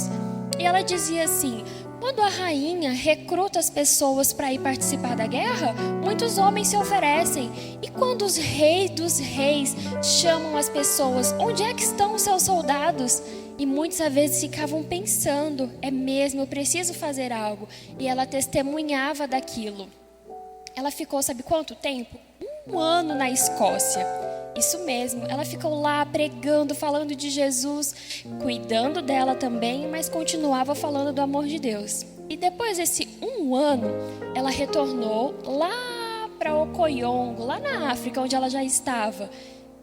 E ela dizia assim: quando a rainha recruta as pessoas para ir participar da guerra, muitos homens se oferecem. E quando os reis dos reis chamam as pessoas, onde é que estão os seus soldados? E muitas vezes ficavam pensando: é mesmo, eu preciso fazer algo. E ela testemunhava daquilo. Ela ficou, sabe quanto tempo? 1 ano na Escócia. Isso mesmo, ela ficou lá pregando, falando de Jesus, cuidando dela também, mas continuava falando do amor de Deus. E depois desse 1 ano, ela retornou lá para Ocoiongo, lá na África, onde ela já estava.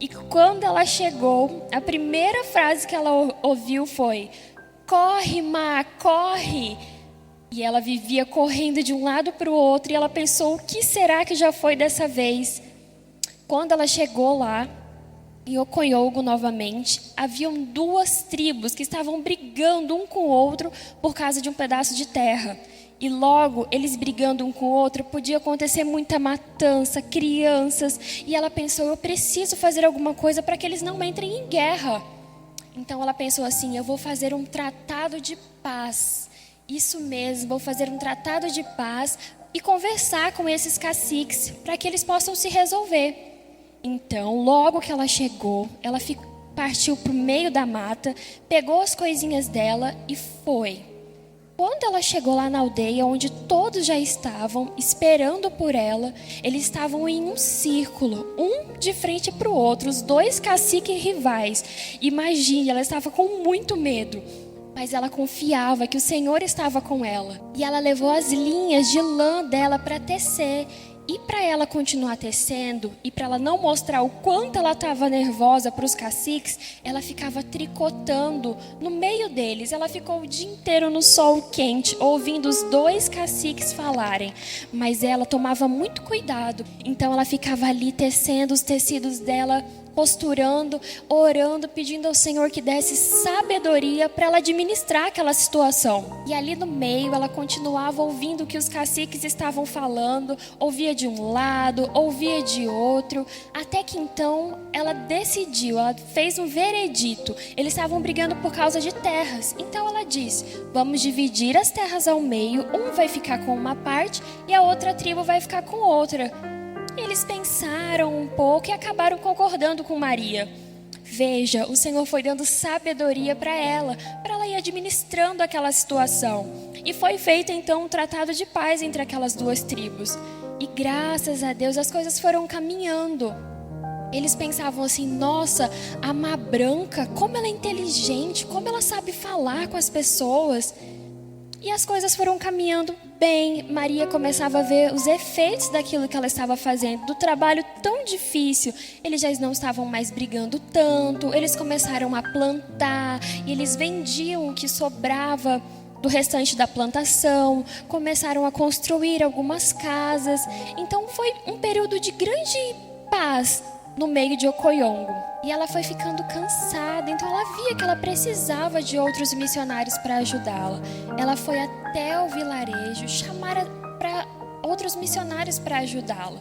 E quando ela chegou, a primeira frase que ela ouviu foi: corre, Má, corre! E ela vivia correndo de um lado para o outro, e ela pensou: o que será que já foi dessa vez? Quando ela chegou lá, em Ocoiongo novamente, haviam 2 tribos que estavam brigando um com o outro por causa de um pedaço de terra. E logo, eles brigando um com o outro, podia acontecer muita matança, crianças. E ela pensou: eu preciso fazer alguma coisa para que eles não entrem em guerra. Então ela pensou assim: eu vou fazer um tratado de paz. Isso mesmo, vou fazer um tratado de paz e conversar com esses caciques para que eles possam se resolver. Então, logo que ela chegou, ela partiu para o meio da mata, pegou as coisinhas dela e foi. Quando ela chegou lá na aldeia, onde todos já estavam esperando por ela, eles estavam em um círculo, um de frente para o outro, os 2 caciques rivais. Imagine, ela estava com muito medo, mas ela confiava que o Senhor estava com ela. E ela levou as linhas de lã dela para tecer. E para ela continuar tecendo, e para ela não mostrar o quanto ela estava nervosa para os caciques, ela ficava tricotando no meio deles. Ela ficou o dia inteiro no sol quente, ouvindo os 2 caciques falarem. Mas ela tomava muito cuidado, então ela ficava ali tecendo os tecidos dela, posturando, orando, pedindo ao Senhor que desse sabedoria para ela administrar aquela situação. E ali no meio ela continuava ouvindo o que os caciques estavam falando, ouvia de um lado, ouvia de outro, até que então ela decidiu, ela fez um veredito. Eles estavam brigando por causa de terras, então ela disse: vamos dividir as terras ao meio, um vai ficar com uma parte e a outra tribo vai ficar com outra. Eles pensaram um pouco e acabaram concordando com Maria. Veja, o Senhor foi dando sabedoria para ela ir administrando aquela situação. E foi feito então um tratado de paz entre aquelas 2 tribos. E graças a Deus as coisas foram caminhando. Eles pensavam assim: nossa, a Má Branca, como ela é inteligente, como ela sabe falar com as pessoas. E as coisas foram caminhando bem. Maria começava a ver os efeitos daquilo que ela estava fazendo, do trabalho tão difícil. Eles já não estavam mais brigando tanto, eles começaram a plantar e eles vendiam o que sobrava do restante da plantação, começaram a construir algumas casas. Então foi um período de grande paz no meio de Ocoiongo. E ela foi ficando cansada, então ela via que ela precisava de outros missionários para ajudá-la. Ela foi até o vilarejo chamar para outros missionários para ajudá-la.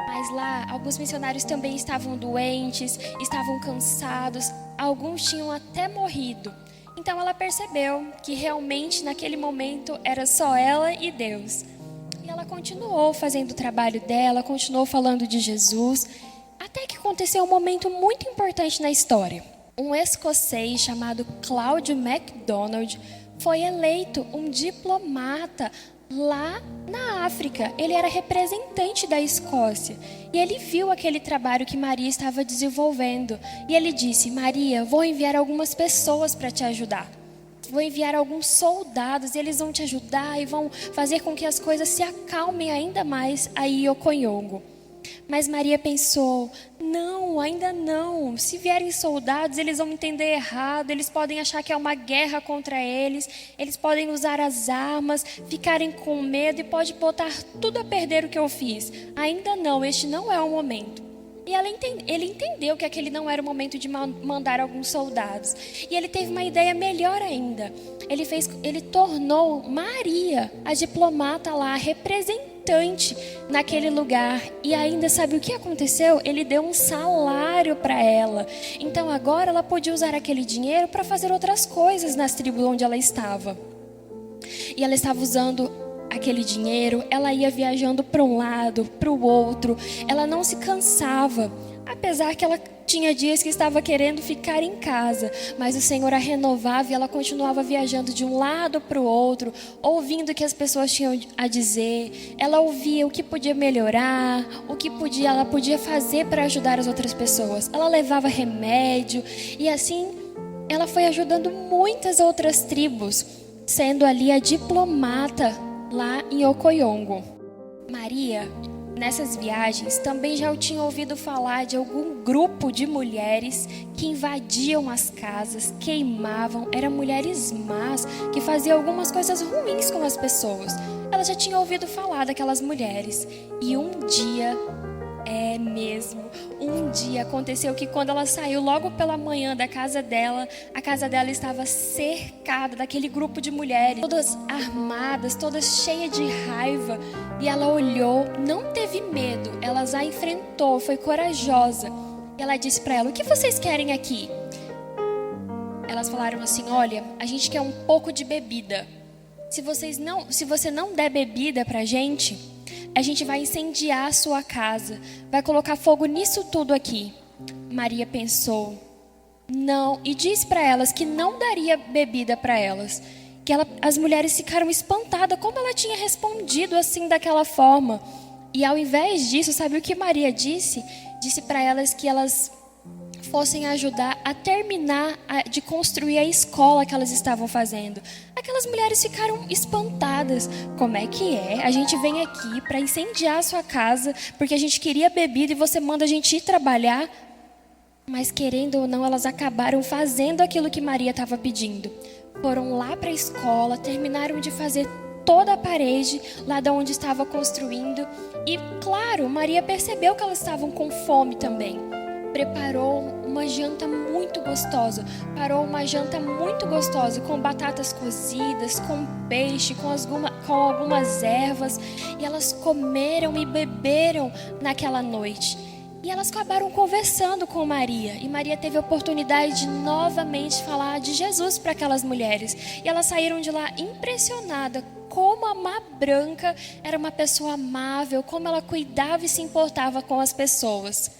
Mas lá, alguns missionários também estavam doentes, estavam cansados, alguns tinham até morrido. Então ela percebeu que realmente naquele momento era só ela e Deus. E ela continuou fazendo o trabalho dela, continuou falando de Jesus, até que aconteceu um momento muito importante na história. Um escocês chamado Cláudio MacDonald foi eleito um diplomata lá na África. Ele era representante da Escócia e ele viu aquele trabalho que Maria estava desenvolvendo. E ele disse: Maria, vou enviar algumas pessoas para te ajudar. Vou enviar alguns soldados e eles vão te ajudar e vão fazer com que as coisas se acalmem ainda mais aí em Ocoiongo. Mas Maria pensou: não, ainda não. Se vierem soldados, eles vão entender errado, eles podem achar que é uma guerra contra eles, eles podem usar as armas, ficarem com medo e pode botar tudo a perder o que eu fiz. Ainda não, este não é o momento. E ele entendeu que aquele não era o momento de mandar alguns soldados. E ele teve uma ideia melhor ainda. Ele tornou Maria a diplomata lá, representante naquele lugar. E ainda sabe o que aconteceu? Ele deu um salário para ela. Então agora ela podia usar aquele dinheiro para fazer outras coisas nas tribos onde ela estava. E ela estava usando aquele dinheiro, ela ia viajando para um lado, para o outro, ela não se cansava, apesar que ela tinha dias que estava querendo ficar em casa, mas o Senhor a renovava e ela continuava viajando de um lado para o outro, ouvindo o que as pessoas tinham a dizer. Ela ouvia o que podia melhorar, o que ela podia fazer para ajudar as outras pessoas. Ela levava remédio e assim ela foi ajudando muitas outras tribos, sendo ali a diplomata lá em Ocoiongo. Maria, nessas viagens, também já tinha ouvido falar de algum grupo de mulheres que invadiam as casas, queimavam, eram mulheres más, que faziam algumas coisas ruins com as pessoas. Ela já tinha ouvido falar daquelas mulheres. E um dia aconteceu que quando ela saiu logo pela manhã da casa dela, a casa dela estava cercada daquele grupo de mulheres, todas armadas, todas cheias de raiva. E ela olhou, não teve medo, ela a enfrentou, foi corajosa. E ela disse para ela: o que vocês querem aqui? Elas falaram assim: olha, a gente quer um pouco de bebida. Se você não der bebida pra gente, a gente vai incendiar a sua casa, vai colocar fogo nisso tudo aqui. Maria pensou, não, e disse para elas que não daria bebida para elas. As mulheres ficaram espantadas, como ela tinha respondido assim daquela forma. E ao invés disso, sabe o que Maria disse? Disse para elas que elas fossem ajudar a terminar de construir a escola que elas estavam fazendo. Aquelas mulheres ficaram espantadas. Como é que é? A gente vem aqui para incendiar a sua casa porque a gente queria bebida e você manda a gente ir trabalhar? Mas querendo ou não, elas acabaram fazendo aquilo que Maria estava pedindo. Foram lá para a escola, terminaram de fazer toda a parede lá de onde estava construindo. E claro, Maria percebeu que elas estavam com fome também. Preparou uma janta muito gostosa. Com batatas cozidas, com peixe, com algumas ervas. E elas comeram e beberam naquela noite. E elas acabaram conversando com Maria. E Maria teve a oportunidade de novamente falar de Jesus para aquelas mulheres. E elas saíram de lá impressionadas como a Má Branca era uma pessoa amável, como ela cuidava e se importava com as pessoas.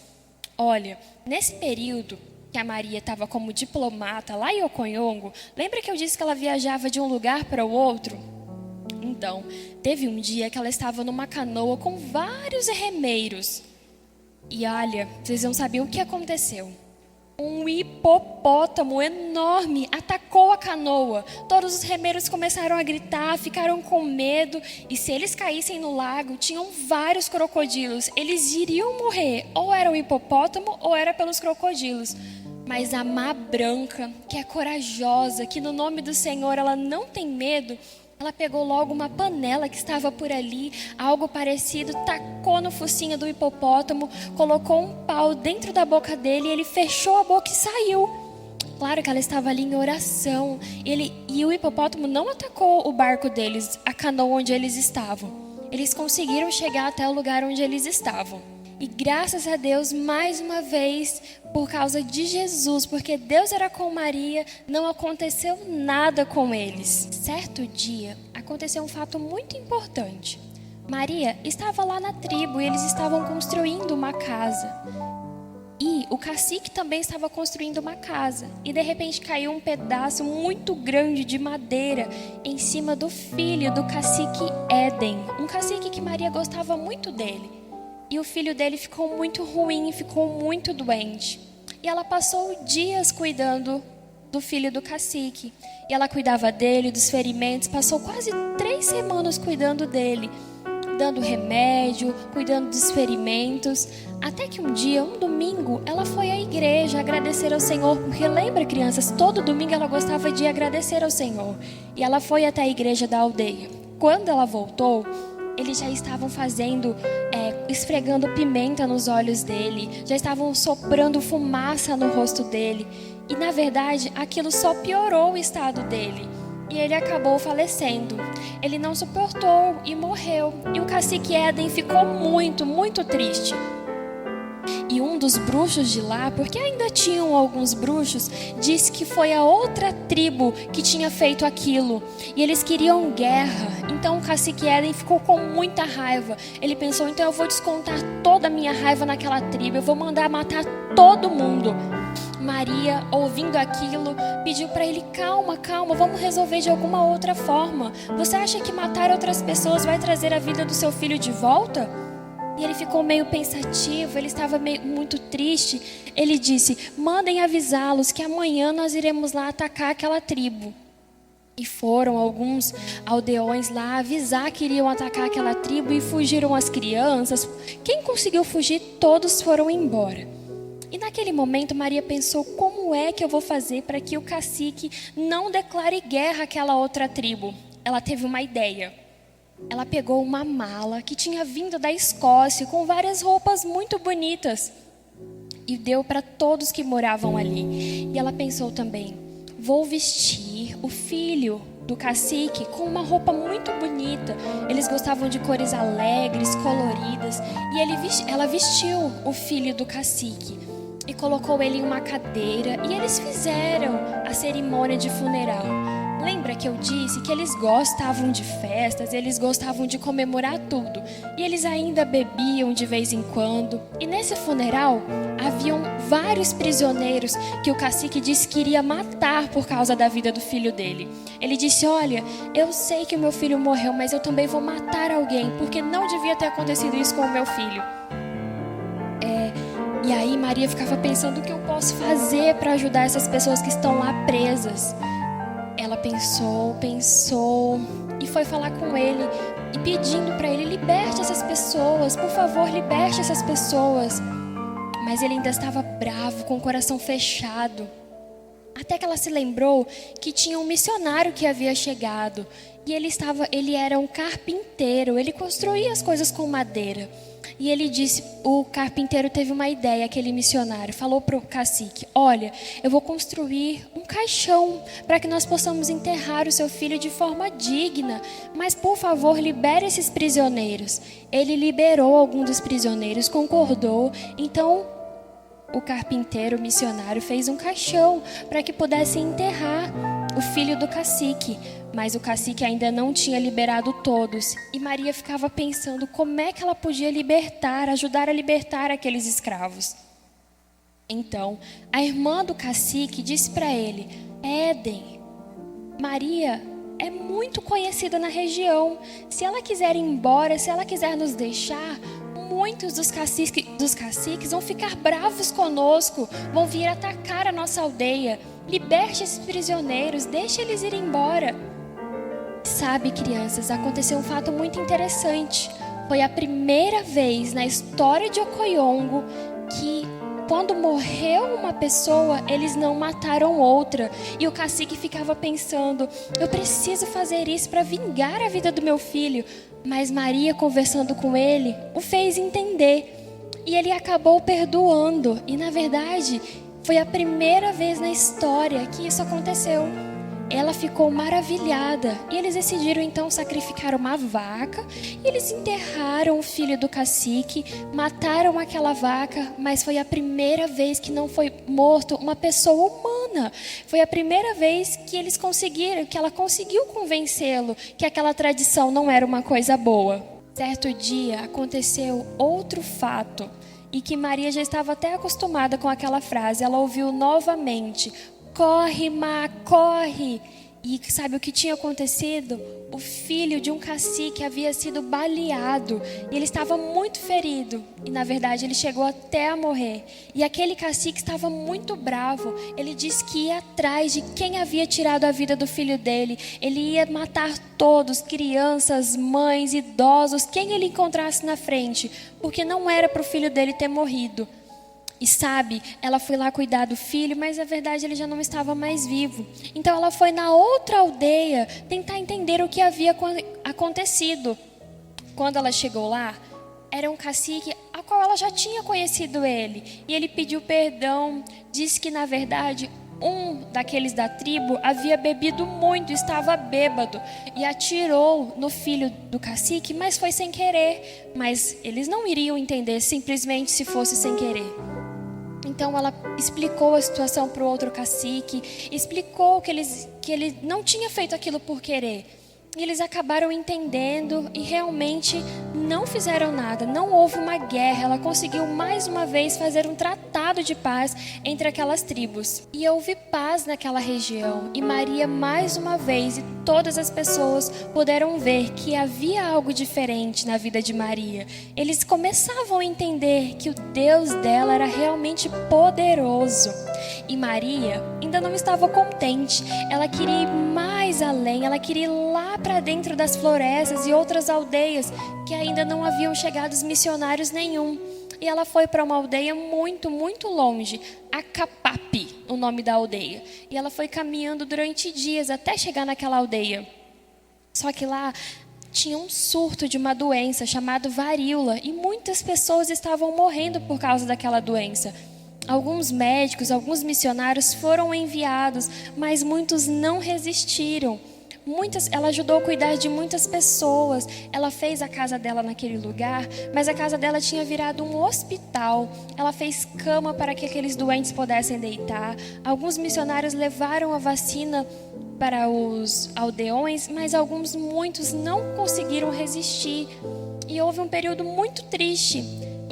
Olha, nesse período que a Maria estava como diplomata lá em Ocoiongo, lembra que eu disse que ela viajava de um lugar para o outro? Então, teve um dia que ela estava numa canoa com vários remeiros. E olha, vocês vão saber o que aconteceu. Um hipopótamo enorme atacou a canoa. Todos os remeiros começaram a gritar, ficaram com medo. E se eles caíssem no lago, tinham vários crocodilos. Eles iriam morrer, ou era o hipopótamo, ou era pelos crocodilos. Mas a má branca, que é corajosa, que no nome do Senhor ela não tem medo, ela pegou logo uma panela que estava por ali, algo parecido, tacou no focinho do hipopótamo, colocou um pau dentro da boca dele e ele fechou a boca e saiu. Claro que ela estava ali em oração. E o hipopótamo não atacou o barco deles, a canoa onde eles estavam. Eles conseguiram chegar até o lugar onde eles estavam. E graças a Deus, mais uma vez, por causa de Jesus, porque Deus era com Maria, não aconteceu nada com eles. Certo dia, aconteceu um fato muito importante. Maria estava lá na tribo e eles estavam construindo uma casa. E o cacique também estava construindo uma casa. E de repente caiu um pedaço muito grande de madeira em cima do filho do cacique Éden. Um cacique que Maria gostava muito dele. E o filho dele ficou muito ruim, ficou muito doente. E ela passou dias cuidando do filho do cacique. E ela cuidava dele, dos ferimentos, passou quase 3 semanas cuidando dele. Dando remédio, cuidando dos ferimentos. Até que um dia, um domingo, ela foi à igreja agradecer ao Senhor. Porque lembra, crianças, todo domingo ela gostava de agradecer ao Senhor. E ela foi até a igreja da aldeia. Quando ela voltou, eles já estavam esfregando pimenta nos olhos dele, já estavam soprando fumaça no rosto dele. E na verdade, aquilo só piorou o estado dele. E ele acabou falecendo. Ele não suportou e morreu. E o cacique Éden ficou muito, muito triste. E um dos bruxos de lá, porque ainda tinham alguns bruxos, disse que foi a outra tribo que tinha feito aquilo. E eles queriam guerra. Então o cacique Éden ficou com muita raiva. Ele pensou, então eu vou descontar toda a minha raiva naquela tribo. Eu vou mandar matar todo mundo. Maria, ouvindo aquilo, pediu para ele, calma, vamos resolver de alguma outra forma. Você acha que matar outras pessoas vai trazer a vida do seu filho de volta? E ele ficou meio pensativo, ele estava muito triste. Ele disse, mandem avisá-los que amanhã nós iremos lá atacar aquela tribo. E foram alguns aldeões lá avisar que iriam atacar aquela tribo e fugiram as crianças. Quem conseguiu fugir, todos foram embora. E naquele momento Maria pensou, como é que eu vou fazer para que o cacique não declare guerra àquela outra tribo? Ela teve uma ideia. Ela pegou uma mala que tinha vindo da Escócia com várias roupas muito bonitas e deu para todos que moravam ali. E ela pensou também, vou vestir o filho do cacique com uma roupa muito bonita. Eles gostavam de cores alegres, coloridas. E ela vestiu o filho do cacique e colocou ele em uma cadeira. E eles fizeram a cerimônia de funeral. Lembra que eu disse que eles gostavam de festas, eles gostavam de comemorar tudo. E eles ainda bebiam de vez em quando. E nesse funeral, haviam vários prisioneiros que o cacique disse que iria matar por causa da vida do filho dele. Ele disse, olha, eu sei que o meu filho morreu, mas eu também vou matar alguém, porque não devia ter acontecido isso com o meu filho. E aí Maria ficava pensando o que eu posso fazer para ajudar essas pessoas que estão lá presas. Ela pensou e foi falar com ele e pedindo para ele, liberte essas pessoas, por favor, liberte essas pessoas. Mas ele ainda estava bravo, com o coração fechado. Até que ela se lembrou que tinha um missionário que havia chegado. E ele era um carpinteiro, ele construía as coisas com madeira. E ele disse, o carpinteiro teve uma ideia, aquele missionário, falou para o cacique, olha, eu vou construir um caixão para que nós possamos enterrar o seu filho de forma digna, mas por favor, libere esses prisioneiros. Ele liberou algum dos prisioneiros, concordou, então o carpinteiro, o missionário, fez um caixão para que pudesse enterrar o filho do cacique. Mas o cacique ainda não tinha liberado todos. E Maria ficava pensando como é que ela podia ajudar a libertar aqueles escravos. Então, a irmã do cacique disse para ele, Éden, Maria é muito conhecida na região. Se ela quiser ir embora, se ela quiser nos deixar, muitos dos caciques vão ficar bravos conosco, vão vir atacar a nossa aldeia. Liberte esses prisioneiros, deixe eles ir embora. Sabe, crianças, aconteceu um fato muito interessante. Foi a primeira vez na história de Ocoiongo que, quando morreu uma pessoa, eles não mataram outra. E o cacique ficava pensando: eu preciso fazer isso para vingar a vida do meu filho. Mas Maria, conversando com ele, o fez entender. E ele acabou perdoando. E, na verdade, foi a primeira vez na história que isso aconteceu. Ela ficou maravilhada e eles decidiram então sacrificar uma vaca. E eles enterraram o filho do cacique, mataram aquela vaca, mas foi a primeira vez que não foi morto uma pessoa humana. Foi a primeira vez que eles conseguiram, que ela conseguiu convencê-lo que aquela tradição não era uma coisa boa. Certo dia aconteceu outro fato e que Maria já estava até acostumada com aquela frase. Ela ouviu novamente: corre, Má, corre! E sabe o que tinha acontecido? O filho de um cacique havia sido baleado e ele estava muito ferido. E na verdade ele chegou até a morrer. E aquele cacique estava muito bravo. Ele disse que ia atrás de quem havia tirado a vida do filho dele. Ele ia matar todos, crianças, mães, idosos, quem ele encontrasse na frente, porque não era para o filho dele ter morrido. E sabe, ela foi lá cuidar do filho, mas na verdade ele já não estava mais vivo. Então ela foi na outra aldeia tentar entender o que havia acontecido. Quando ela chegou lá, era um cacique a qual ela já tinha conhecido ele. E ele pediu perdão, disse que na verdade um daqueles da tribo havia bebido muito, estava bêbado e atirou no filho do cacique, mas foi sem querer. Mas eles não iriam entender simplesmente se fosse sem querer. Então ela explicou a situação para o outro cacique, explicou que ele não tinha feito aquilo por querer. E eles acabaram entendendo e realmente não fizeram nada, não houve uma guerra. Ela conseguiu mais uma vez fazer um tratado de paz entre aquelas tribos. E houve paz naquela região. E Maria mais uma vez e todas as pessoas puderam ver que havia algo diferente na vida de Maria. Eles começavam a entender que o Deus dela era realmente poderoso. E Maria ainda não estava contente. Ela queria ir mais além, ela queria ir lá para dentro das florestas e outras aldeias que ainda não haviam chegado missionários nenhum. E ela foi para uma aldeia muito, muito longe, Acapapi, o nome da aldeia. E ela foi caminhando durante dias até chegar naquela aldeia. Só que lá tinha um surto de uma doença chamada varíola e muitas pessoas estavam morrendo por causa daquela doença. Alguns médicos, alguns missionários foram enviados, mas muitos não resistiram. Ela ajudou a cuidar de muitas pessoas. Ela fez a casa dela naquele lugar, mas a casa dela tinha virado um hospital. Ela fez cama para que aqueles doentes pudessem deitar. Alguns missionários levaram a vacina para os aldeões, mas muitos não conseguiram resistir. E houve um período muito triste.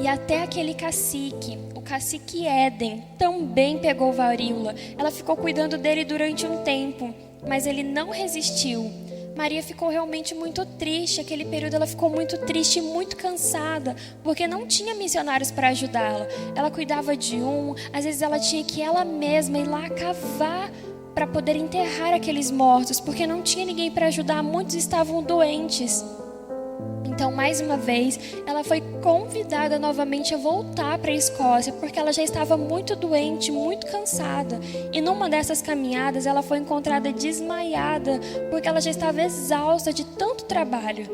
E até aquele cacique, o cacique Éden, também pegou varíola. Ela ficou cuidando dele durante um tempo, mas ele não resistiu. Maria ficou realmente muito triste. Aquele período ela ficou muito triste e muito cansada, porque não tinha missionários para ajudá-la. Ela cuidava de às vezes ela tinha que ela mesma ir lá cavar para poder enterrar aqueles mortos, porque não tinha ninguém para ajudar, muitos estavam doentes. Então, mais uma vez, ela foi convidada novamente a voltar para a Escócia, porque ela já estava muito doente, muito cansada. E numa dessas caminhadas, ela foi encontrada desmaiada, porque ela já estava exausta de tanto trabalho.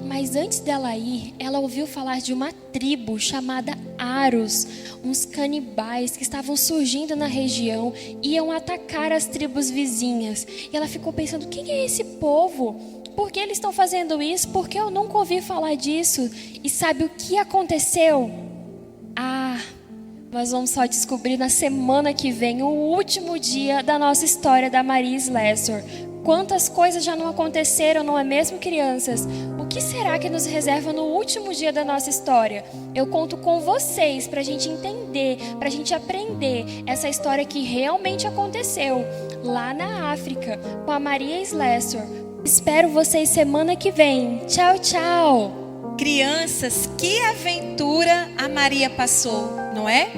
Mas antes dela ir, ela ouviu falar de uma tribo chamada Aros, uns canibais que estavam surgindo na região, iam atacar as tribos vizinhas. E ela ficou pensando: quem é esse povo? Por que eles estão fazendo isso? Por que eu nunca ouvi falar disso? E sabe o que aconteceu? Nós vamos só descobrir na semana que vem, o último dia da nossa história da Maria Slessor. Quantas coisas já não aconteceram, não é mesmo, crianças? O que será que nos reserva no último dia da nossa história? Eu conto com vocês para a gente entender, para a gente aprender essa história que realmente aconteceu lá na África, com a Maria Slessor. Espero vocês semana que vem. Tchau, tchau! Crianças, que aventura a Maria passou, não é?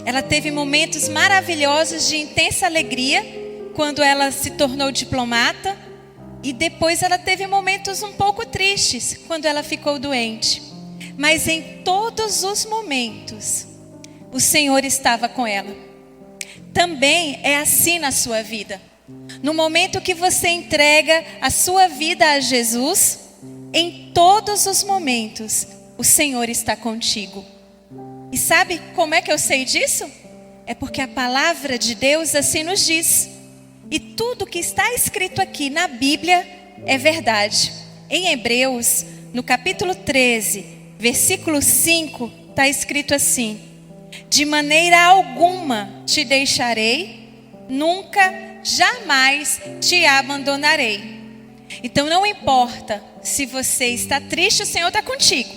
Ela teve momentos maravilhosos de intensa alegria quando ela se tornou diplomata, e depois ela teve momentos um pouco tristes quando ela ficou doente. Mas em todos os momentos, o Senhor estava com ela. Também é assim na sua vida. No momento que você entrega a sua vida a Jesus, em todos os momentos, o Senhor está contigo. E sabe como é que eu sei disso? É porque a palavra de Deus assim nos diz. E tudo que está escrito aqui na Bíblia é verdade. Em Hebreus, no capítulo 13, versículo 5, está escrito assim: de maneira alguma te deixarei, nunca, jamais te abandonarei. Então não importa se você está triste, o Senhor está contigo.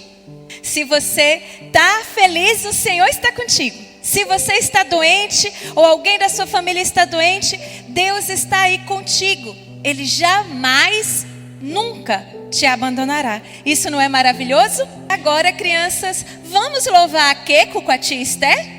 Se você está feliz, o Senhor está contigo. Se você está doente ou alguém da sua família está doente, Deus está aí contigo. Ele jamais, nunca te abandonará. Isso não é maravilhoso? Agora, crianças, vamos louvar a Queco com a tia Esther?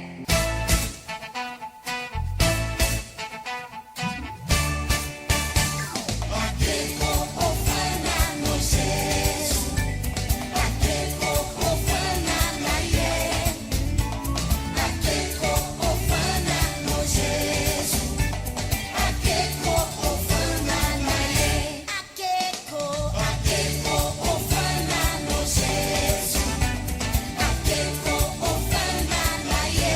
Yeah.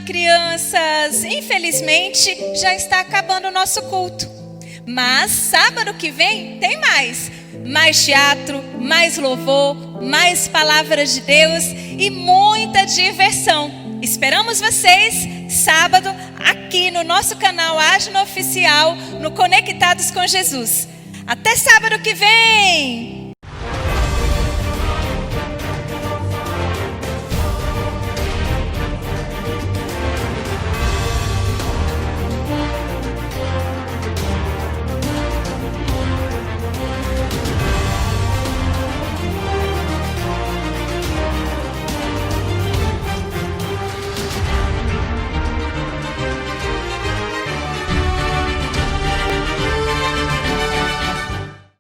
crianças, infelizmente já está acabando o nosso culto. Mas sábado que vem tem mais. Mais teatro, mais louvor, mais palavras de Deus e muita diversão. Esperamos vocês sábado aqui no nosso canal Agno Oficial, no Conectados com Jesus. Até sábado que vem!